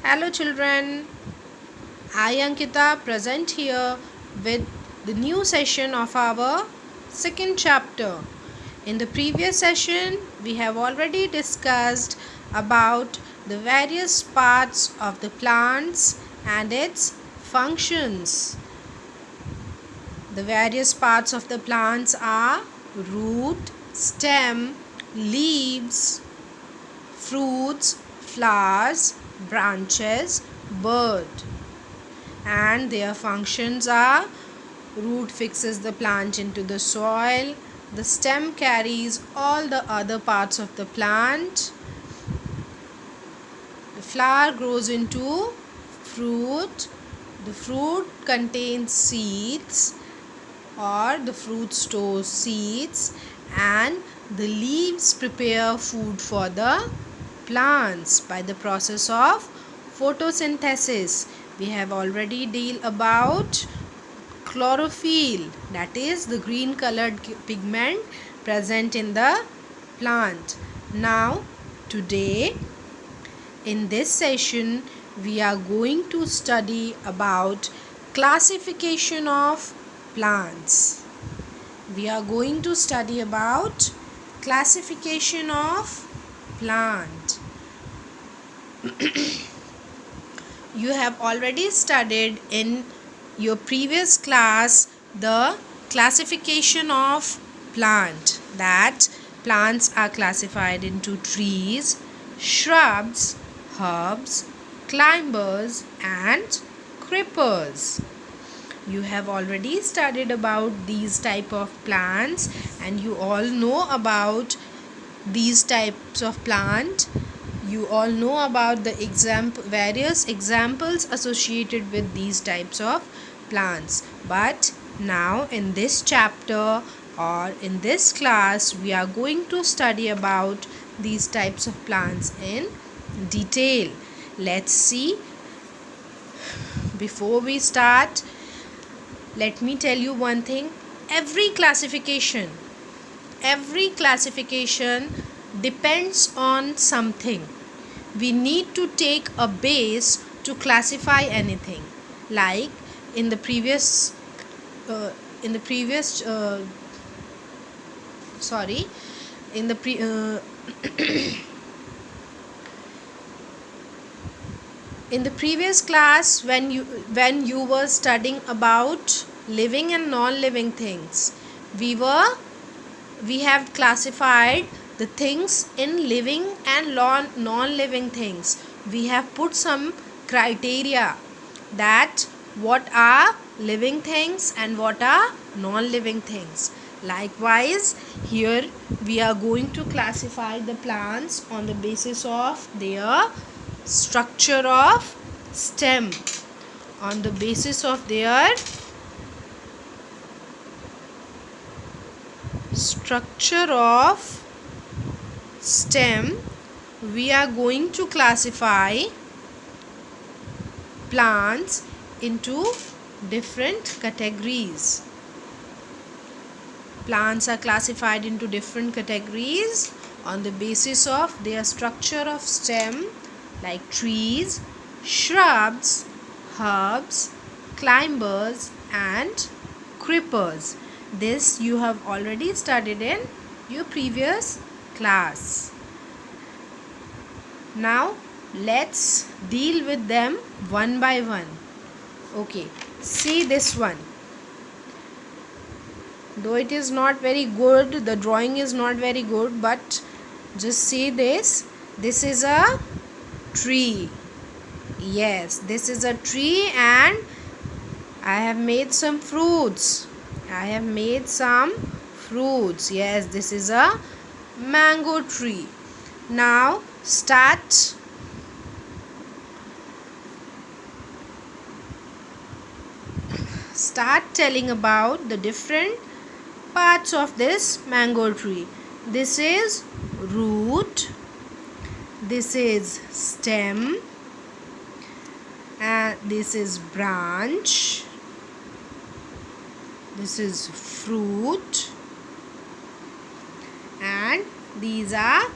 Hello children, I Ankita present here with the new session of our second chapter. In the previous session, we have already discussed about the various parts of the plants and its functions. The various parts of the plants are root, stem, leaves, fruits, flowers, branches, bud. And their functions are: root fixes the plant into the soil, the stem carries all the other parts of the plant, the flower grows into fruit, the fruit contains seeds or the fruit stores seeds, and the leaves prepare food for the plants by the process of photosynthesis. We have already deal about chlorophyll, that is the green colored pigment present in the plant. Now today in this session we are going to study about classification of plants. We are going to study about classification of plant. You have already studied in your previous class the classification of plant, that plants are classified into trees, shrubs, herbs, climbers and creepers. You have already studied about these type of plants and you all know about these types of plant. You all know about the various examples associated with these types of plants. But now in this chapter or in this class we are going to study about these types of plants in detail. Let's see. Before we start, let me tell you one thing. Every classification depends on something. We need to take a base to classify anything. Like in the previous in the previous in the previous class, when you were studying about living and non-living things, we have classified the things in living and non-living things. We have put some criteria that what are living things and what are non-living things. Likewise, here we are going to classify the plants on the basis of their structure of stem. On the basis of their structure of stem, we are going to classify plants into different categories. Plants are classified into different categories on the basis of their structure of stem, like trees, shrubs, herbs, climbers and creepers. This you have already studied in your previous class. Now let's deal with them one by one. Okay, see this one. Though it is not very good, the drawing is not very good, but just see this. This is a tree. Yes, this is a tree and I have made some fruits. Yes, this is a mango tree. Now start telling about the different parts of this mango tree. This is root, this is stem, and this is branch, this is fruit, and these are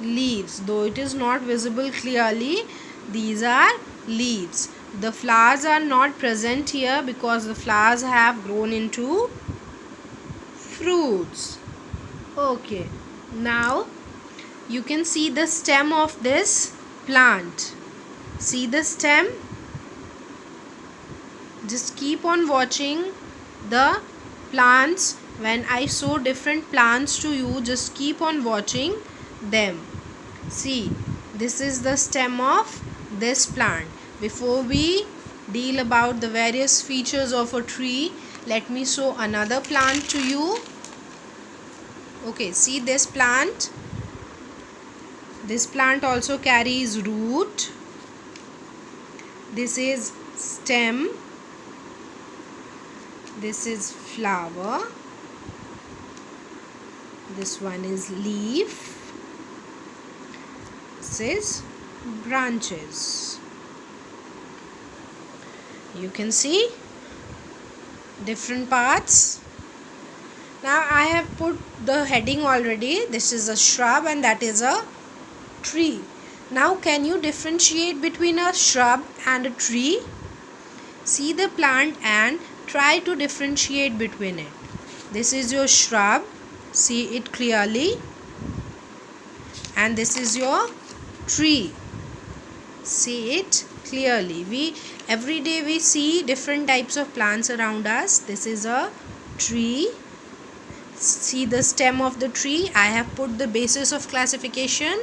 leaves. Though it is not visible clearly, These are leaves. The flowers are not present here because the flowers have grown into fruits. Okay, now you can see the stem of this plant. See the stem? Just keep on watching the plants. When I show different plants to you, just keep on watching them. See, this is the stem of this plant. Before we deal about the various features of a tree, let me show another plant to you. Okay, see this plant. This plant also carries root. This is stem. This is flower. This one is leaf. This is branches. You can see different parts. Now I have put the heading already. This is a shrub and that is a tree. Now can you differentiate between a shrub and a tree? See the plant and try to differentiate between it. This is your shrub. See it clearly. And this is your tree. See it clearly. Every day we see different types of plants around us. This is a tree. See the stem of the tree. I have put the basis of classification,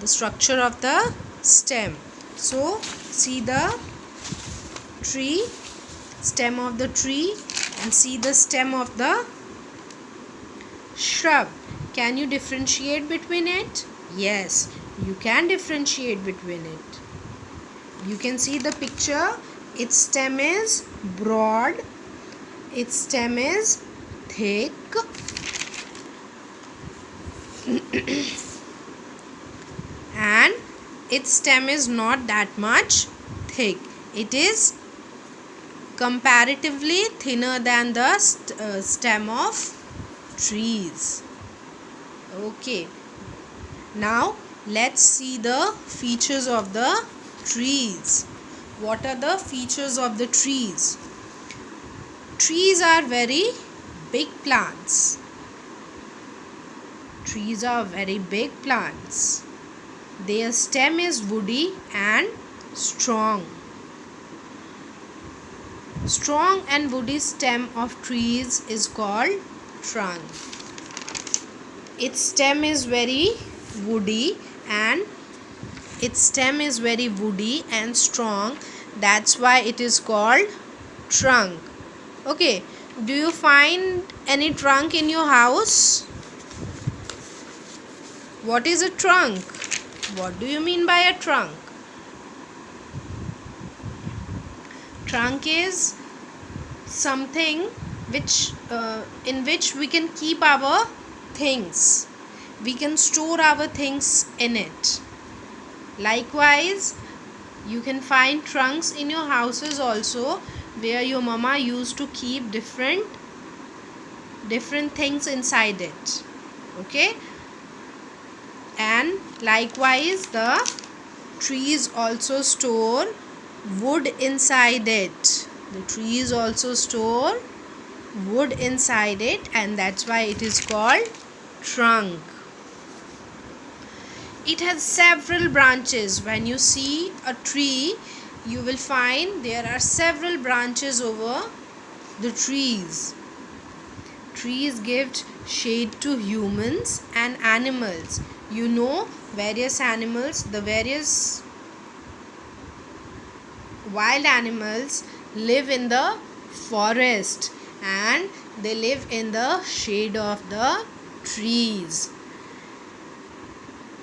the structure of the stem. So see the tree, stem of the tree, and see the stem of the shrub. Can you differentiate between it? Yes, you can differentiate between it. You can see the picture. Its stem is broad, its stem is thick, and its stem is not that much thick. It is comparatively thinner than the stem of trees. Okay, now let's see the features of the trees. What are the features of the trees? Trees are very big plants. Trees are very big plants. Their stem is woody and strong. Strong and woody stem of trees is called trunk. Its stem is very woody and strong. That's why it is called trunk. Okay, do you find any trunk in your house? What is a trunk? What do you mean by a trunk? Trunk is something in which we can keep our things. We can store our things in it. Likewise, you can find trunks in your houses also, where your mama used to keep different things inside it. Okay, and likewise the trees also store wood inside it. The trees also store wood inside it, and that's why it is called trunk. It has several branches. When you see a tree, you will find there are several branches over the trees. Trees give shade to humans and animals. You know, various animals, the various wild animals live in the forest and they live in the shade of the trees.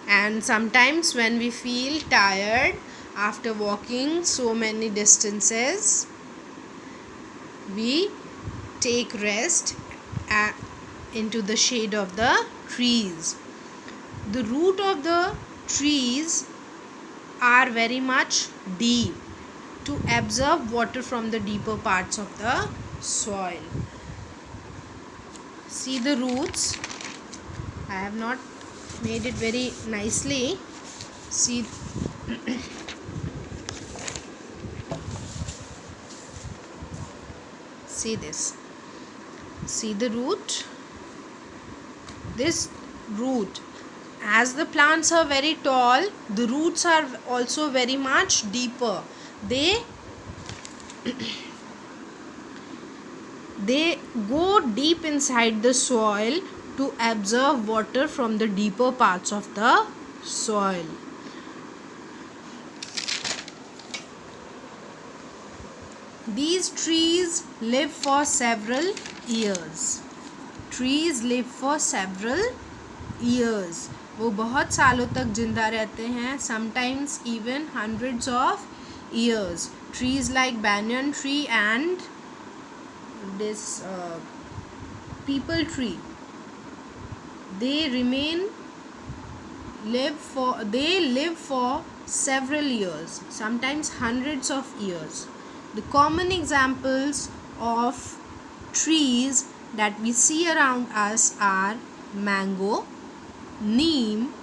And sometimes when we feel tired after walking so many distances, we take rest into the shade of the trees. The root of the trees are very much deep to absorb water from the deeper parts of the soil. See the roots. I have not made it very nicely. See See this. See the root. This root, as the plants are very tall, the roots are also very much deeper. They go deep inside the soil to absorb water from the deeper parts of the soil. These trees live for several years. Trees live for several years. वो बहुत सालों तक जिंदा रहते हैं. Sometimes even hundreds of years. Trees like banyan tree and this peepal tree, they live for several years, sometimes hundreds of years. The common examples of trees that we see around us are mango, neem,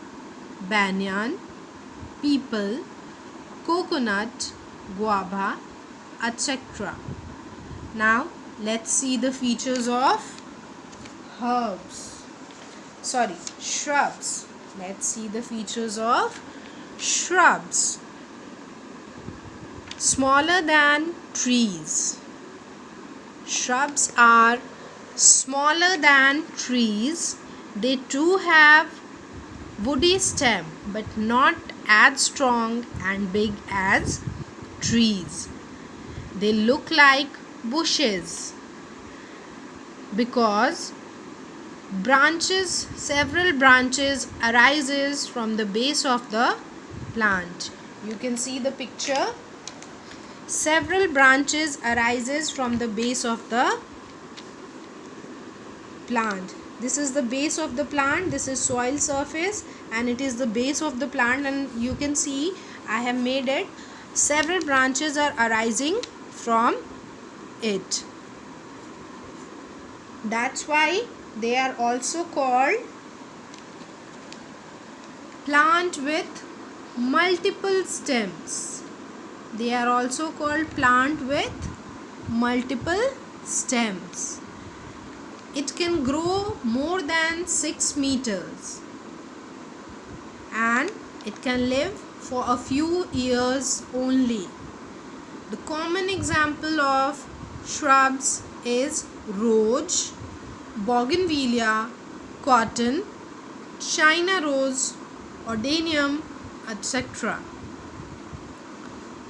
banyan, peepal, coconut, guava, etc. Now let's see the features of shrubs. Let's see the features of shrubs. Smaller than trees. Shrubs are smaller than trees. They too have woody stem, but not as strong and big as trees. They look like bushes because several branches arises from the base of the plant. You can see the picture. Several branches arises from the base of the plant. This is the base of the plant. This is soil surface and it is the base of the plant, and you can see I have made it. Several branches are arising from it. That's why they are also called plant with multiple stems. They are also called plant with multiple stems. It can grow more than 6 meters and it can live for a few years only. The common example of shrubs is rose, bougainvillea, cotton, China rose, odenium, etc.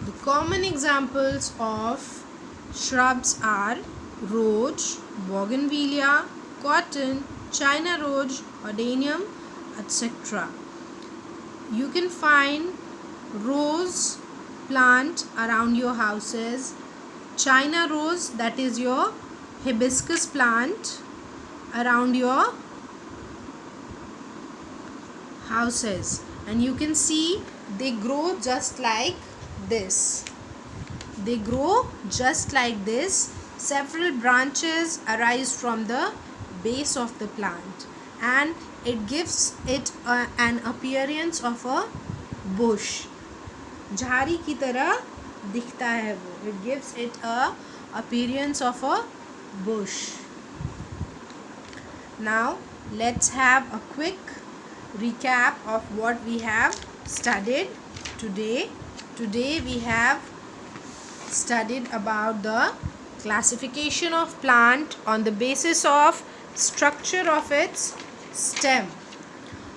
The common examples of shrubs are rose, bougainvillea, cotton, China rose, odenium, etc. You can find rose plant around your houses, China rose, that is your hibiscus plant, around your houses, and you can see they grow just like this. They grow just like this. Several branches arise from the base of the plant and it gives it an appearance of a bush. झाड़ी की तरह दिखता है वो. It gives it a appearance of a bush. Now let's have a quick recap of what we have studied today. Today we have studied about the classification of plant on the basis of structure of its stem.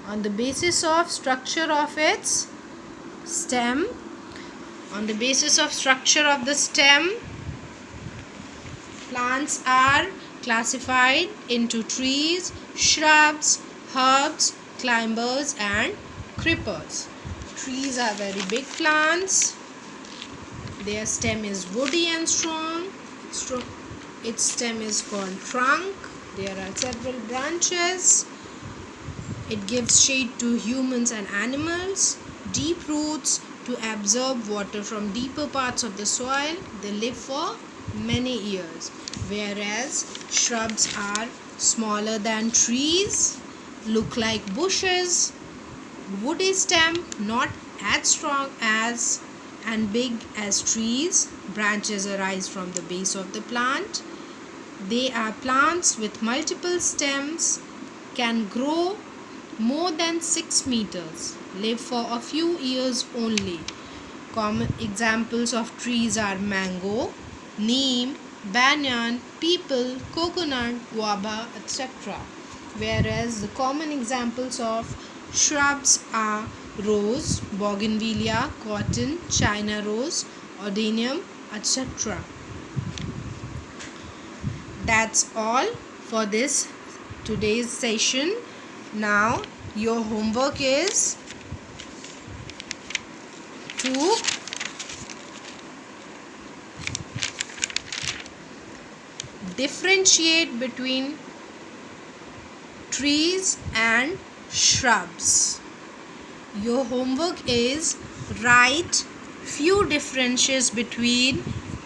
On the basis of structure of its stem, on the basis of structure of the stem, plants are classified into trees, shrubs, herbs, climbers and creepers. Trees are very big plants. Their stem is woody and strong. Its stem is called trunk. There are several branches. It gives shade to humans and animals. Deep roots to absorb water from deeper parts of the soil. They live for many years. Whereas shrubs are smaller than trees, look like bushes, woody stem, not as strong as and big as trees. Branches arise from the base of the plant. They are plants with multiple stems, can grow more than 6 meters, live for a few years only. Common examples of trees are mango, neem, banyan, peepal, coconut, guava, etc. Whereas the common examples of shrubs are rose, bougainvillea, cotton, china rose, odenium, etc. That's all for this today's session. Now your homework is to differentiate between trees and shrubs. Your homework is write few differences between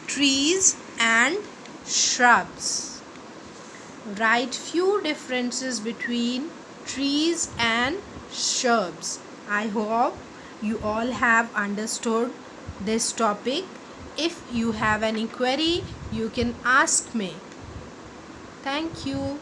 trees and shrubs. Write few differences between trees and shrubs. I hope you all have understood this topic. If you have any query, you can ask me. Thank you.